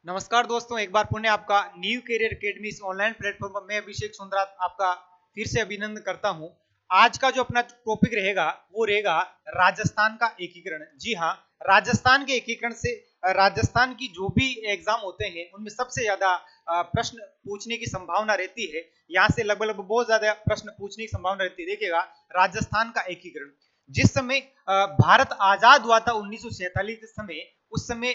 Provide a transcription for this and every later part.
नमस्कार दोस्तों, एक बार पुनः आपका न्यू करियर अकेडमी इस ऑनलाइन प्लेटफॉर्म पर मैं अभिषेक सुंदरात आपका फिर से अभिनंदन करता हूं। आज का जो अपना टॉपिक रहेगा वो रहेगा राजस्थान का एकीकरण। जी हाँ, राजस्थान के एकीकरण से राजस्थान की जो भी एग्जाम होते हैं उनमें सबसे ज्यादा प्रश्न पूछने की संभावना रहती है। यहाँ से लगभग बहुत ज्यादा प्रश्न पूछने की संभावना रहती है। देखिएगा, राजस्थान का एकीकरण जिस समय भारत आजाद हुआ था 1947 के समय, उस समय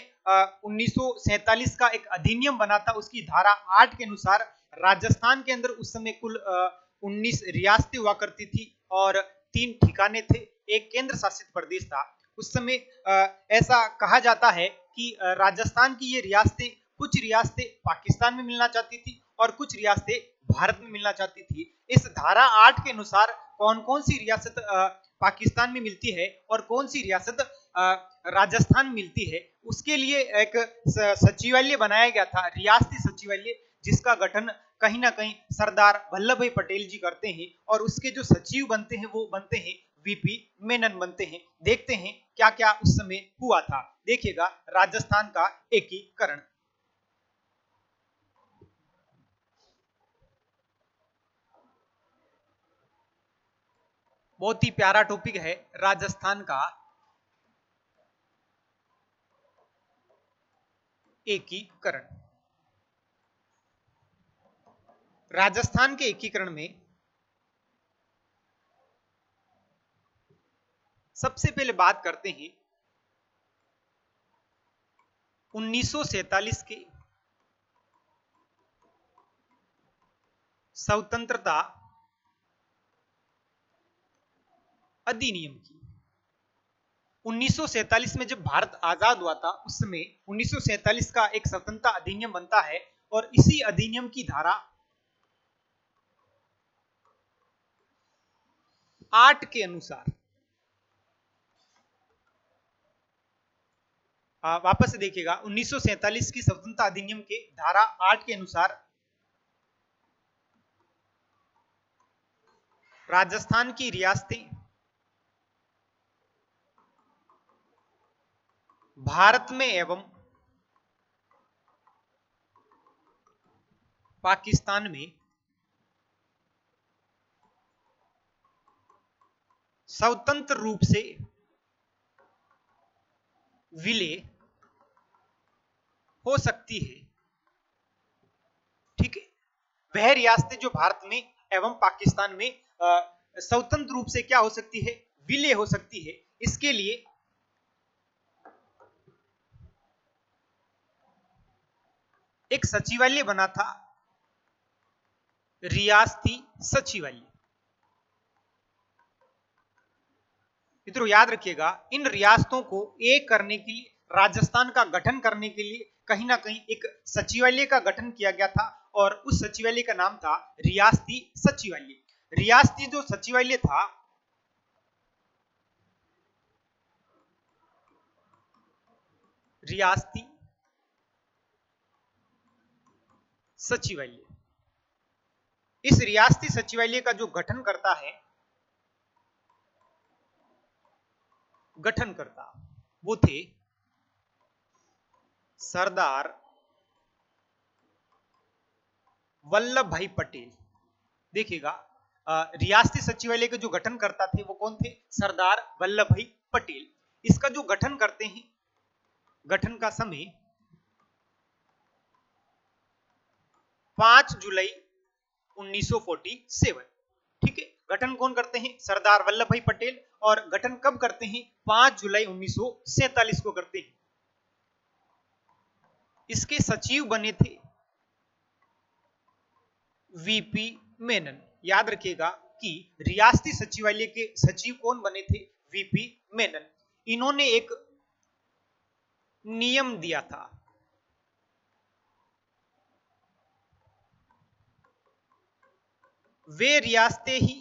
1947 का एक अधिनियम बना था। उसकी धारा 8 के अनुसार राजस्थान के अंदर उस समय कुल 19 रियासतें हुआ करती थी और 3 ठिकाने थे, एक केंद्र शासित प्रदेश था। उस समय ऐसा कहा जाता है कि राजस्थान की ये रियासतें, कुछ रियासतें पाकिस्तान में मिलना चाहती थी और कुछ रियासतें भारत में मिलना चाहती थी। इस धारा 8 के अनुसार कौन कौन सी रियासत पाकिस्तान में मिलती है और कौन सी रियासत राजस्थान मिलती है, उसके लिए एक सचिवालय बनाया गया था, रियासती सचिवालय, जिसका गठन कहीं ना कहीं सरदार वल्लभ भाई पटेल जी करते हैं और उसके जो सचिव बनते हैं वो बनते हैं वीपी मेनन बनते हैं। देखते हैं क्या क्या उस समय हुआ था। देखिएगा, राजस्थान का एकीकरण बहुत ही प्यारा टॉपिक है। राजस्थान का एकीकरण, राजस्थान के एकीकरण में सबसे पहले बात करते हैं 1947 के स्वतंत्रता अधिनियम की। 1947 में जब भारत आजाद हुआ था उस समय 1947 का एक स्वतंत्रता अधिनियम बनता है और इसी अधिनियम की धारा 8 के अनुसार, वापस से देखिएगा, 1947 की स्वतंत्रता अधिनियम के धारा 8 के अनुसार राजस्थान की रियासतें भारत में एवं पाकिस्तान में स्वतंत्र रूप से विलय हो सकती है। ठीक है, वह रियासतें जो भारत में एवं पाकिस्तान में स्वतंत्र रूप से क्या हो सकती है, विलय हो सकती है। इसके लिए एक सचिवालय बना था, रियासती सचिवालय। मित्रों याद रखिएगा, इन रियासतों को एक करने के लिए, राजस्थान का गठन करने के लिए कहीं ना कहीं एक सचिवालय का गठन किया गया था और उस सचिवालय का नाम था रियासती सचिवालय। रियासती जो सचिवालय था, रियासती सचिवालय, इस रियासती सचिवालय का जो गठनकर्ता वो थे सरदार वल्लभ भाई पटेल। देखिएगा, रियासती सचिवालय के जो गठनकर्ता थे वो कौन थे, सरदार वल्लभ भाई पटेल। इसका जो गठन करते हैं, गठन का समय 5 जुलाई 1947। ठीक है, गठन कौन करते हैं, सरदार वल्लभ भाई पटेल। और गठन कब करते हैं, 5 जुलाई 1947 को करते हैं। इसके सचिव बने थे वीपी मेनन। याद रखिएगा कि रियासती सचिवालय के सचिव कौन बने थे, वीपी मेनन। इन्होंने एक नियम दिया था, वे रियासतें ही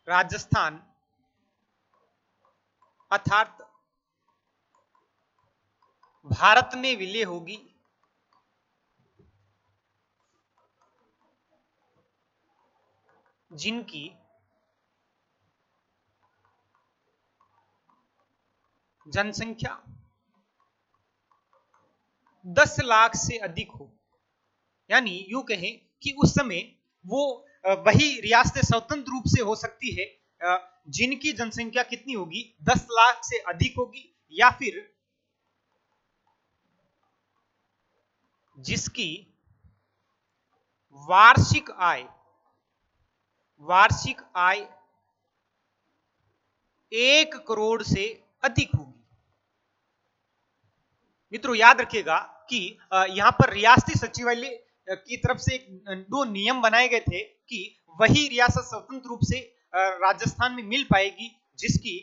राजस्थान अर्थात भारत में विलय होगी जिनकी जनसंख्या 10 लाख से अधिक हो, यानी यूं कहें कि उस समय वो वही रियासतें स्वतंत्र रूप से हो सकती है जिनकी जनसंख्या कितनी होगी, 10 लाख से अधिक होगी, या फिर जिसकी वार्षिक आय 1 करोड़ से अधिक होगी। मित्रों याद रखिएगा कि यहां पर रियासती सचिवालय की तरफ से दो नियम बनाए गए थे कि वही रियासत स्वतंत्र रूप से राजस्थान में मिल पाएगी जिसकी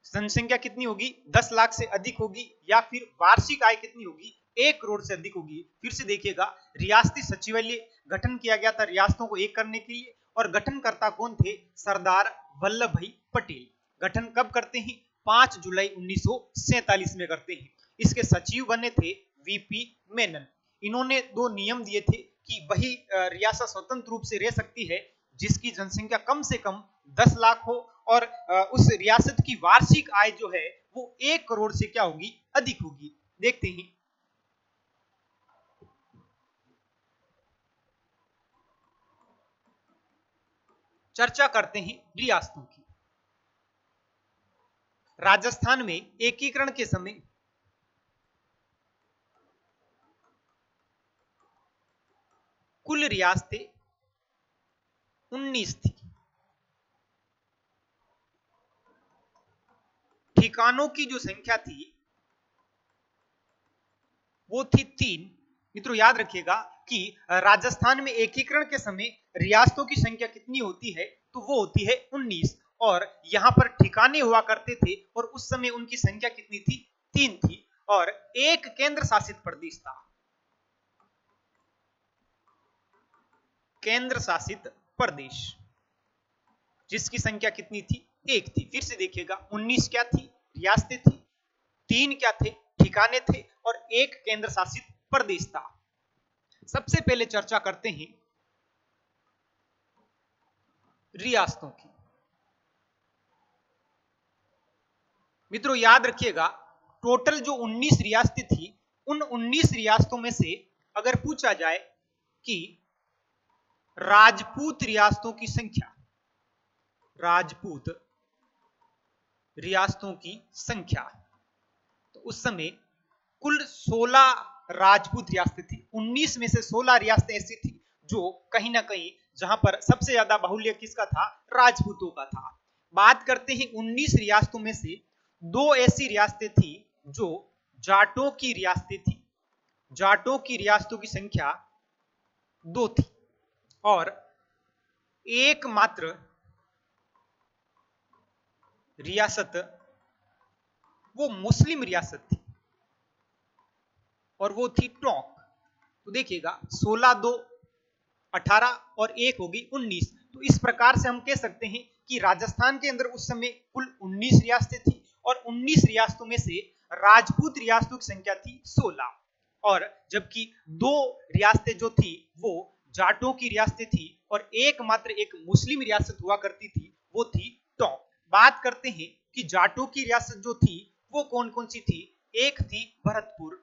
जनसंख्या कितनी होगी, 10 लाख से अधिक होगी, या फिर वार्षिक आय कितनी होगी, 1 करोड़ से अधिक होगी। फिर से देखिएगा, रियासती सचिवालय गठन किया गया था रियासतों को एक करने के लिए, और गठनकर्ता कौन थे, सरदार वल्लभ भाई पटेल। गठन कब करते हैं, 5 जुलाई 1947 में करते हैं। इसके सचिव बने थे वीपी मेनन। इन्होंने दो नियम दिए थे कि वही रियासत स्वतंत्र रूप से रह सकती है जिसकी जनसंख्या कम से कम 10 लाख हो, और उस रियासत की वार्षिक आय जो है वो 1 करोड़ से क्या होगी, अधिक होगी। देखते हैं, चर्चा करते हैं रियासतों की। राजस्थान में एकीकरण के समय कुल रियासतें 19 थी। ठिकानों की जो संख्या थी वो थी 3। मित्रों याद रखिएगा कि राजस्थान में एकीकरण के समय रियासतों की संख्या कितनी होती है, तो वो होती है 19, और यहां पर ठिकाने हुआ करते थे और उस समय उनकी संख्या कितनी थी, 3 थी, और एक केंद्र शासित प्रदेश था। केंद्र शासित प्रदेश जिसकी संख्या कितनी थी, 1 थी। फिर से देखिएगा, 19 क्या थी, रियासतें थी, 3 क्या थे, ठिकाने थे, और एक केंद्र शासित प्रदेश था। सबसे पहले चर्चा करते हैं रियासतों की। मित्रों याद रखिएगा, टोटल जो 19 रियासतें थी, उन 19 रियासतों में से अगर पूछा जाए कि राजपूत रियासतों की संख्या, राजपूत रियासतों की संख्या, तो उस समय कुल 16 राजपूत रियासतें थी। 19 में से 16 रियासतें ऐसी थी जो कहीं ना कहीं जहां पर सबसे ज्यादा बाहुल्य किसका था, राजपूतों का था। बात करते हैं 19 रियासतों में से 2 ऐसी रियासतें थी जो जाटों की रियासतें थी। जाटों की रियासतों की संख्या 2 थी, और एकमात्र रियासत वो मुस्लिम रियासत थी, और वो थी टोंक। तो देखिएगा, 16 2 18 और 1 होगी 19। तो इस प्रकार से हम कह सकते हैं कि राजस्थान के अंदर उस समय कुल 19 रियासतें थी, और 19 रियासतों में से राजपूत रियासतों की संख्या थी 16, और जबकि 2 रियासतें जो थी वो जाटों की रियासतें थी, और एकमात्र एक मुस्लिम रियासत हुआ करती थी, वो थी टोंक। बात करते हैं कि जाटों की रियासत जो थी वो कौन कौन सी थी। एक थी भरतपुर।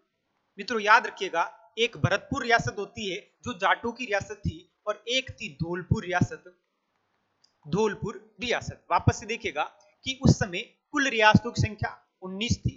मित्रों याद रखिएगा, एक भरतपुर रियासत होती है जो जाटों की रियासत थी, और एक थी धौलपुर रियासत। धौलपुर रियासत, वापस से देखिएगा कि उस समय कुल रियासतों की संख्या 19 थी,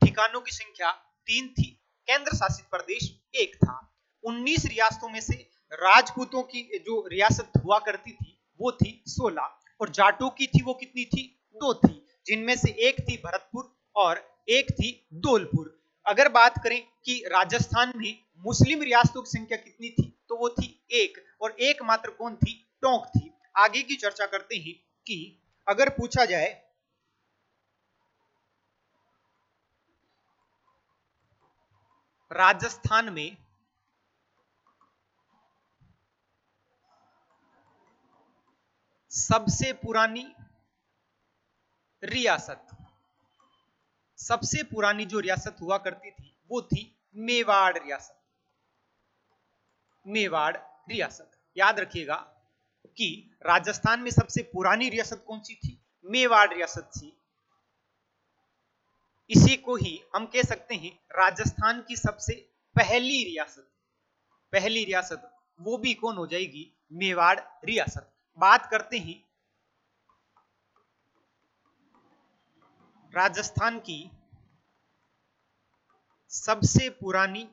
ठिकानों की संख्या 3 थी, केंद्र शासित प्रदेश 1 था। 19 रियासतों में से राजपूतों की जो रियासत हुआ करती थी वो थी 16, और जाटों की थी वो कितनी थी, 2 थी, जिनमें से एक थी भरतपुर और एक थी धौलपुर। अगर बात करें कि राजस्थान में मुस्लिम रियासतों की संख्या कितनी थी, तो वो थी 1, और एकमात्र कौन थी, टोंक थी। आगे की चर्चा करते हैं कि अगर पूछा जाए राजस्थान में सबसे पुरानी रियासत, सबसे पुरानी जो रियासत हुआ करती थी वो थी मेवाड़ रियासत। मेवाड़ रियासत, याद रखिएगा कि राजस्थान में सबसे पुरानी रियासत कौन सी थी, मेवाड़ रियासत थी। इसी को ही हम कह सकते हैं राजस्थान की सबसे पहली रियासत। पहली रियासत वो भी कौन हो जाएगी? मेवाड़ रियासत। बात करते हैं राजस्थान की सबसे पुरानी,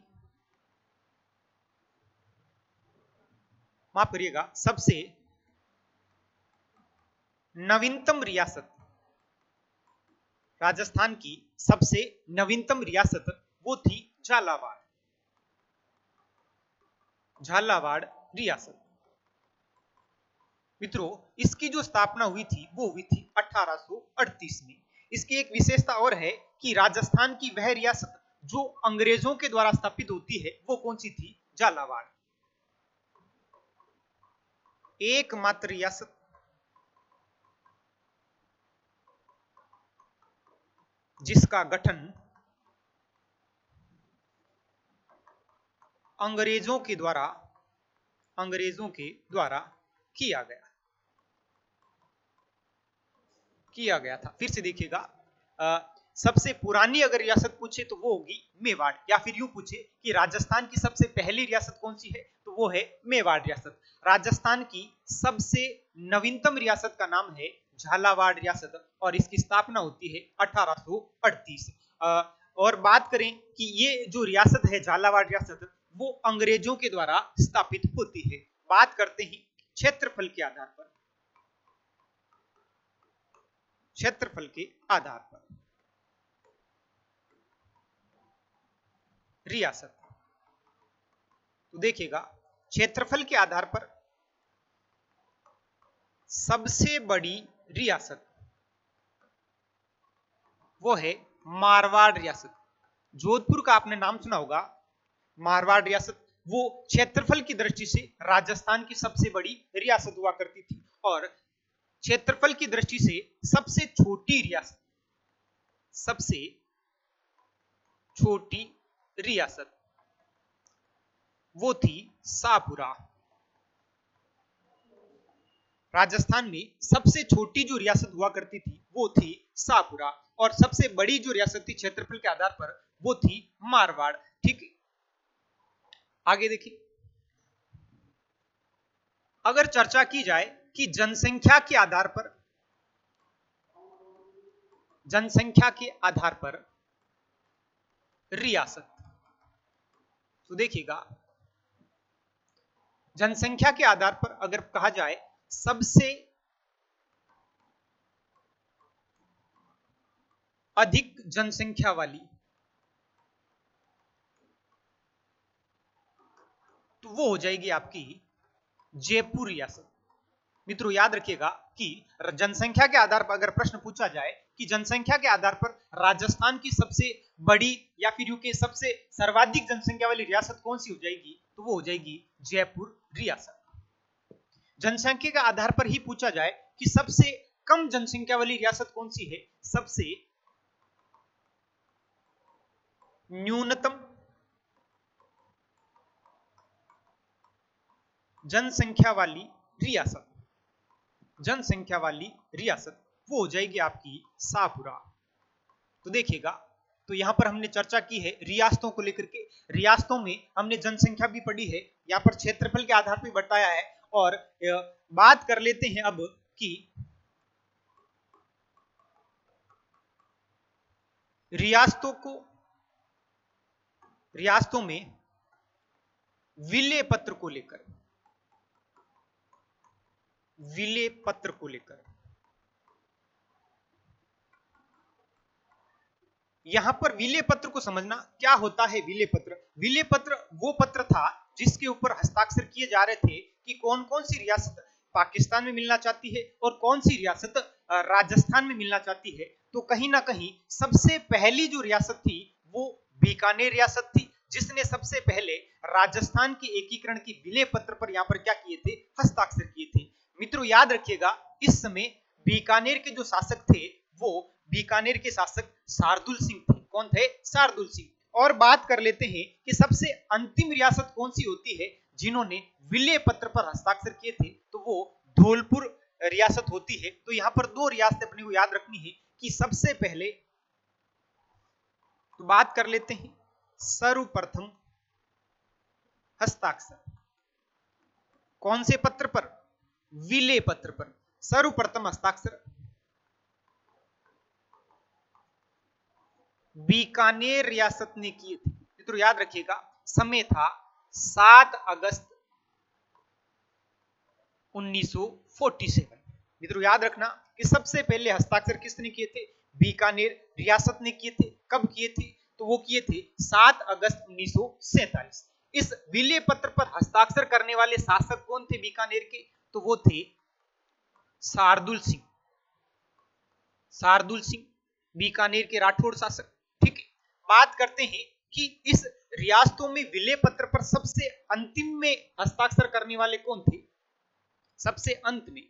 माफ करिएगा, सबसे नवीनतम रियासत। राजस्थान की सबसे नवीनतम रियासत वो थी झालावाड़। झालावाड़ रियासत। मित्रों, इसकी जो स्थापना हुई थी वो हुई थी 1838 में। इसकी एक विशेषता और है कि राजस्थान की वह रियासत जो अंग्रेजों के द्वारा स्थापित होती है वो कौन सी थी? झालावाड़। एकमात्र रियासत जिसका गठन अंग्रेजों के द्वारा किया गया था। फिर से देखिएगा, सबसे पुरानी अगर रियासत पूछे तो वो होगी मेवाड़, या फिर यूं पूछे कि राजस्थान की सबसे पहली रियासत कौन सी है तो वो है मेवाड़ रियासत। राजस्थान की सबसे नवीनतम रियासत का नाम है झालावाड़ रियासत और इसकी स्थापना होती है 1838। और बात करें कि ये जो रियासत है झालावाड़ रियासत वो अंग्रेजों के द्वारा स्थापित होती है। बात करते हैं क्षेत्रफल के आधार पर। क्षेत्रफल के आधार पर रियासत, तो देखिएगा क्षेत्रफल के आधार पर सबसे बड़ी रियासत वो है मारवाड़ रियासत। जोधपुर का आपने नाम सुना होगा। मारवाड़ रियासत वो क्षेत्रफल की दृष्टि से राजस्थान की सबसे बड़ी रियासत हुआ करती थी और क्षेत्रफल की दृष्टि से सबसे छोटी रियासत, सबसे छोटी रियासत वो थी शाहपुरा। राजस्थान में सबसे छोटी जो रियासत हुआ करती थी वो थी शाहपुरा और सबसे बड़ी जो रियासत थी क्षेत्रफल के आधार पर वो थी मारवाड़। ठीक, आगे देखिए, अगर चर्चा की जाए कि जनसंख्या के आधार पर रियासत, तो देखिएगा जनसंख्या के आधार पर अगर कहा जाए सबसे अधिक जनसंख्या वाली तो वो हो जाएगी आपकी जयपुर रियासत। मित्रों याद रखिएगा कि जनसंख्या के आधार पर अगर प्रश्न पूछा जाए कि जनसंख्या के आधार पर राजस्थान की सबसे बड़ी या फिर यूं सबसे सर्वाधिक जनसंख्या वाली रियासत कौन सी हो जाएगी तो वो हो जाएगी जयपुर रियासत। जनसंख्या के आधार पर ही पूछा जाए कि सबसे कम जनसंख्या वाली रियासत कौन सी है, सबसे न्यूनतम जनसंख्या वाली रियासत, जनसंख्या वाली रियासत वो हो जाएगी आपकी शाहपुरा। तो देखिएगा, तो यहां पर हमने चर्चा की है रियासतों को लेकर के। रियासतों में हमने जनसंख्या भी पढ़ी है, यहां पर क्षेत्रफल के आधार पर बताया है। और बात कर लेते हैं अब कि रियासतों में विलय पत्र को लेकर, यहां पर विलय पत्र को समझना क्या होता है। विलय पत्र, विलय पत्र वो पत्र था जिसके ऊपर हस्ताक्षर किए जा रहे थे कि कौन कौन सी रियासत पाकिस्तान में मिलना चाहती है और कौन सी रियासत राजस्थान में मिलना चाहती है। तो कहीं ना कहीं सबसे पहली जो रियासत थी वो बीकानेर रियासत थी, जिसने सबसे पहले राजस्थान के एकीकरण की विलय पत्र पर यहां पर क्या किए थे, हस्ताक्षर किए थे। मित्रों याद रखिएगा, इस समय बीकानेर के जो शासक थे वो बीकानेर के शासक शार्दुल सिंह थे। कौन थे? शार्दुल सिंह। और बात कर लेते हैं कि सबसे अंतिम रियासत कौन सी होती है जिन्होंने विलय पत्र पर हस्ताक्षर किए थे, तो वो धौलपुर रियासत होती है। तो यहां पर दो रियासतें अपने को याद रखनी है कि सबसे पहले तो बात कर लेते हैं सर्वप्रथम हस्ताक्षर कौन से पत्र पर? विले पत्र पर सर्वप्रथम हस्ताक्षर बीकानेर रियासत ने किए थे। मित्रों याद रखिएगा समय था 7 अगस्त 1947। मित्रों याद रखना कि सबसे पहले हस्ताक्षर किसने किए थे? बीकानेर रियासत ने किए थे। कब किए थे? तो वो किए थे 7 अगस्त 1947। इस विले पत्र पर हस्ताक्षर करने वाले शासक कौन थे बीकानेर के? तो वो थे शार्दुल सिंह। शार्दुल सिंह बीकानेर के राठौड़ शासक। ठीक है, बात करते हैं कि इस रियासतों में विले पत्र पर सबसे अंतिम में हस्ताक्षर करने वाले कौन थे? सबसे अंत में,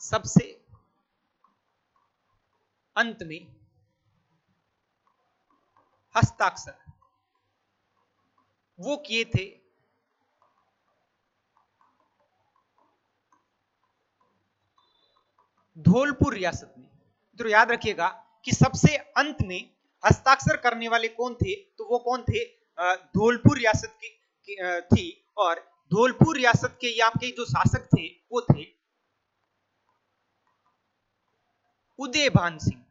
सबसे अंत में हस्ताक्षर वो किए थे धौलपुर रियासत में। तो याद रखिएगा कि सबसे अंत में हस्ताक्षर करने वाले कौन थे? तो वो कौन थे? धौलपुर रियासत की थी। और धौलपुर रियासत के यहाँ के जो शासक थे वो थे उदयभान सिंह।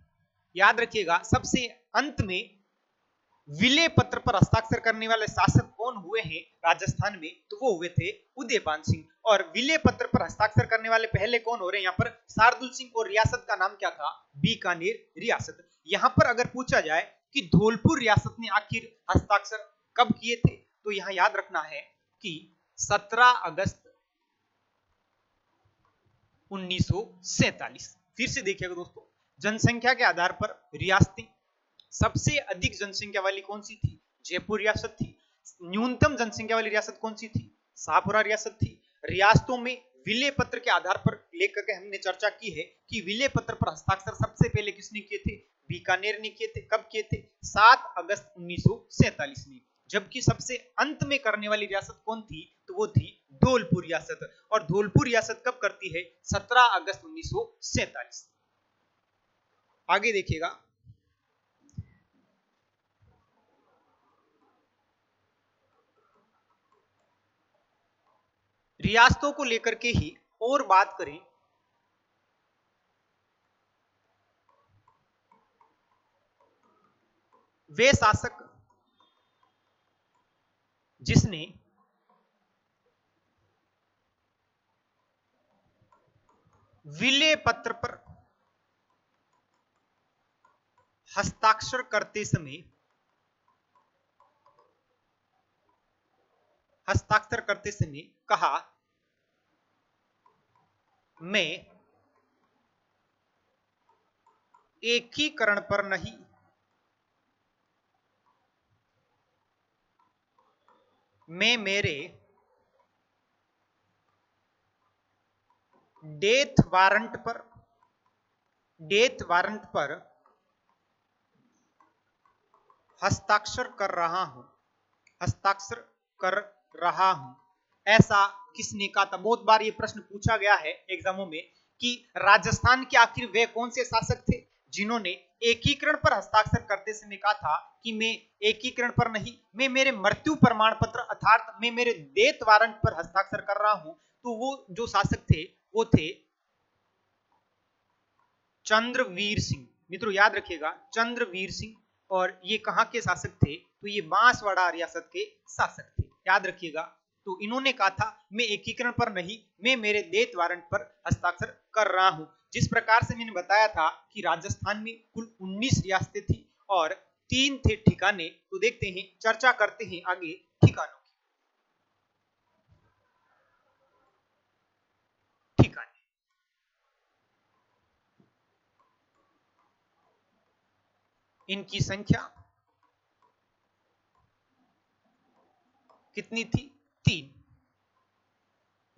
याद रखिएगा सबसे अंत में विले पत्र पर हस्ताक्षर करने वाले शासक कौन हुए हैं राजस्थान में? तो वो हुए थे उदयभान सिंह। और विले पत्र पर हस्ताक्षर करने वाले पहले कौन हो रहे हैं यहाँ पर? शार्दुल सिंह। और रियासत का नाम क्या था? बीकानेर रियासत। यहाँ पर अगर पूछा जाए कि धौलपुर रियासत ने आखिर हस्ताक्षर कब किए थे, तो यहाँ याद रखना है कि 17 अगस्त 1947। फिर से देखिएगा दोस्तों, जनसंख्या के आधार पर रियासतें सबसे अधिक जनसंख्या वाली कौन सी थी? जयपुर रियासत थी। न्यूनतम जनसंख्या वाली रियासत कौन सी थी? शाहपुरा रियासत थी। रियासतों में विले पत्र के आधार पर लेकर के हमने चर्चा की है कि विले पत्र पर हस्ताक्षर सबसे पहले किसने किए थे? बीकानेर ने किए थे। कब किए थे? 7 अगस्त 1947 में। जबकि सबसे अंत में करने वाली रियासत कौन थी? तो वो थी धौलपुर रियासत। और धौलपुर रियासत कब करती है? 17 अगस्त 1947। आगे देखिएगा, रियासतों को लेकर के ही और बात करें वे शासक जिसने विले पत्र पर हस्ताक्षर करते समय कहा, मैं एकीकरण पर नहीं, मैं मेरे डेथ वारंट पर हस्ताक्षर कर रहा हूं। ऐसा किसने कहा था? बहुत बार ये प्रश्न पूछा गया है एग्जामों में कि राजस्थान के आखिर वे कौन से शासक थे जिन्होंने एकीकरण पर हस्ताक्षर करते समय कहा था कि मैं एकीकरण पर नहीं, मैं मेरे मृत्यु प्रमाण पत्र अर्थात मैं मेरे डेथ वारंट पर हस्ताक्षर कर रहा हूं। तो वो जो शासक थे वो थे चंद्रवीर सिंह। मित्रों याद रखिएगा चंद्रवीर सिंह। और ये कहां के शासक थे? तो ये बांसवाड़ा रियासत के शासक थे। याद रखिएगा, तो इन्होंने कहा था मैं एकीकरण पर नहीं, मैं मेरे डेथ वारंट पर हस्ताक्षर कर रहा हूं। जिस प्रकार से मैंने बताया था कि राजस्थान में कुल 19 रियासतें थी और 3 थे ठिकाने। तो देखते हैं, चर्चा करते हैं आगे ठिकानों की। ठिकाने इनकी संख्या कितनी थी? 3।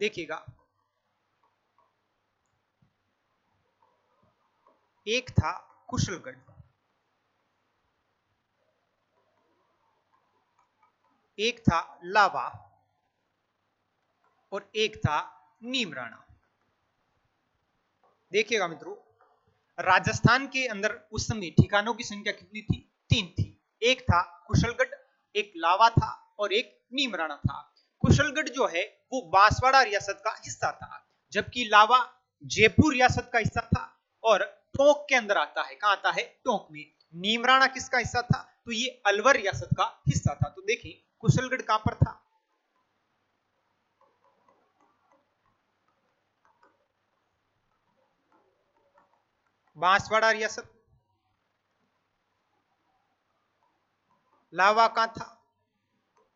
देखिएगा, एक था कुशलगढ़, एक था लावा और एक था नीमराणा। देखिएगा मित्रों, राजस्थान के अंदर उस समय ठिकानों की संख्या कितनी थी? 3 थी। एक था कुशलगढ़, एक लावा था और एक नीमराणा था। कुशलगढ़ जो है वो बांसवाड़ा रियासत का हिस्सा था, जबकि लावा जयपुर रियासत का हिस्सा था और टोंक के अंदर आता है। कहां आता है? टोंक में। नीमराणा किसका हिस्सा था? तो ये अलवर रियासत का हिस्सा था। तो देखिए कुशलगढ़ कहां पर था? बांसवाड़ा रियासत। लावा कहां था?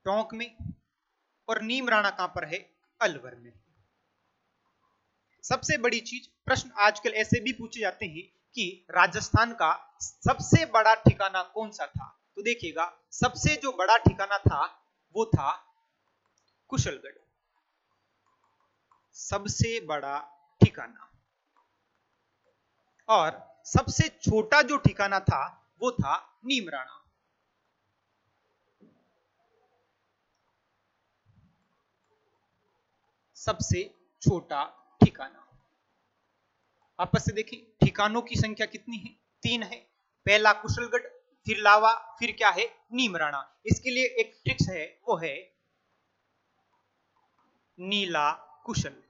टोंक में। और नीमराणा कहां पर है? अलवर में। सबसे बड़ी चीज, प्रश्न आजकल ऐसे भी पूछे जाते हैं कि राजस्थान का सबसे बड़ा ठिकाना कौन सा था? तो देखिएगा सबसे जो बड़ा ठिकाना था वो था कुशलगढ़, सबसे बड़ा ठिकाना। और सबसे छोटा जो ठिकाना था वो था नीमराणा। सबसे छोटा ठिकाना। आपस से देखें ठिकानों की संख्या कितनी है? 3 है। पहला कुशलगढ़, फिर लावा, फिर क्या है? नीमराणा। इसके लिए एक ट्रिक्स है, वो है नीला कुशल।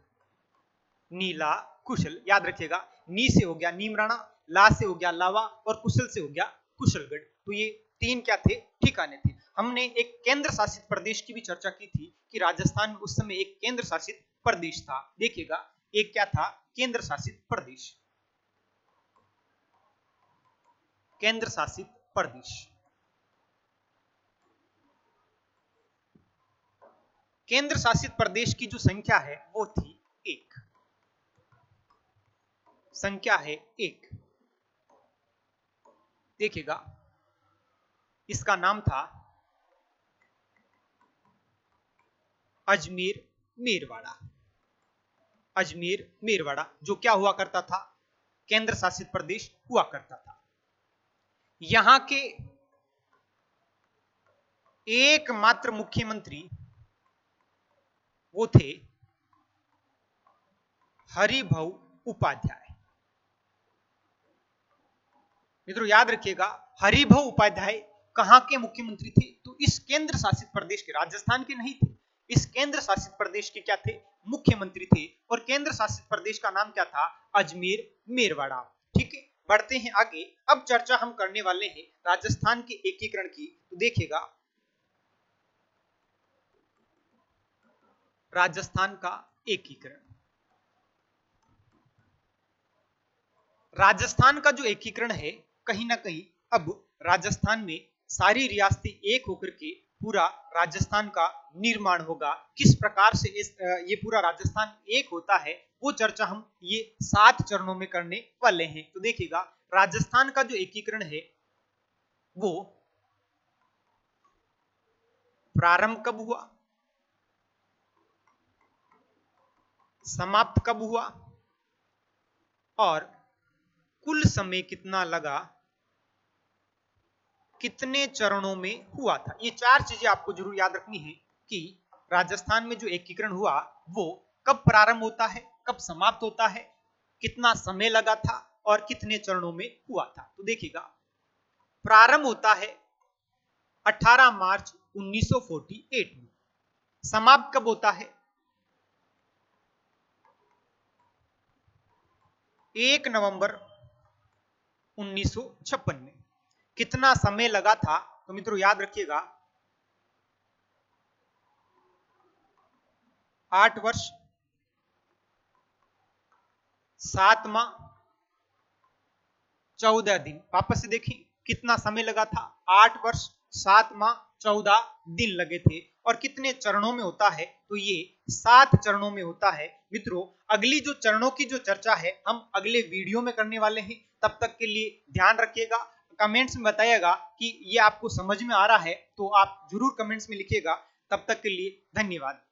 नीला कुशल याद रखिएगा। नी से हो गया नीमराणा, ला से हो गया लावा और कुशल से हो गया कुशलगढ़। तो ये 3 क्या थे? ठिकाने थे। हमने एक केंद्र शासित प्रदेश की भी चर्चा की थी कि राजस्थान में उस समय एक केंद्र शासित प्रदेश था। देखिएगा एक क्या था? केंद्र शासित प्रदेश। केंद्र शासित प्रदेश। केंद्र शासित प्रदेश की जो संख्या है वो थी 1। संख्या है 1। देखिएगा इसका नाम था अजमेर मेरवाड़ा। अजमेर मेरवाड़ा जो क्या हुआ करता था? केंद्र शासित प्रदेश हुआ करता था। यहां के एकमात्र मुख्यमंत्री वो थे हरिभाऊ उपाध्याय। मित्रों याद रखिएगा हरिभाऊ उपाध्याय कहां के मुख्यमंत्री थे? तो इस केंद्र शासित प्रदेश के, राजस्थान के नहीं थे, इस केंद्र शासित प्रदेश के क्या थे? मुख्यमंत्री थे। और केंद्र शासित प्रदेश का नाम क्या था? अजमेर मेरवाड़ा। ठीक है, बढ़ते हैं आगे। अब चर्चा हम करने वाले हैं राजस्थान के एकीकरण की। तो देखिएगा राजस्थान का एकीकरण। राजस्थान का जो एकीकरण है, कहीं ना कहीं अब राजस्थान में सारी रियासतें एक होकर के पूरा राजस्थान का निर्माण होगा। किस प्रकार से ये पूरा राजस्थान एक होता है वो चर्चा हम ये 7 चरणों में करने वाले हैं। तो देखिएगा राजस्थान का जो एकीकरण है वो प्रारंभ कब हुआ, समाप्त कब हुआ और कुल समय कितना लगा, कितने चरणों में हुआ था। ये 4 चीजें आपको जरूर याद रखनी है कि राजस्थान में जो एकीकरण हुआ वो कब प्रारंभ होता है, कब समाप्त होता है, कितना समय लगा था और कितने चरणों में हुआ था। तो देखिएगा प्रारंभ होता है 18 मार्च 1948 में। समाप्त कब होता है? 1 नवंबर 1956 में। कितना समय लगा था? तो मित्रों याद रखिएगा 8 वर्ष 7 माह 14 दिन। वापस से देखें कितना समय लगा था? 8 वर्ष 7 माह 14 दिन लगे थे। और कितने चरणों में होता है? तो ये 7 चरणों में होता है। मित्रों अगली जो चरणों की जो चर्चा है हम अगले वीडियो में करने वाले हैं। तब तक के लिए ध्यान रखिएगा। कमेंट्स में बताइएगा कि ये आपको समझ में आ रहा है, तो आप जरूर कमेंट्स में लिखिएगा। तब तक के लिए धन्यवाद।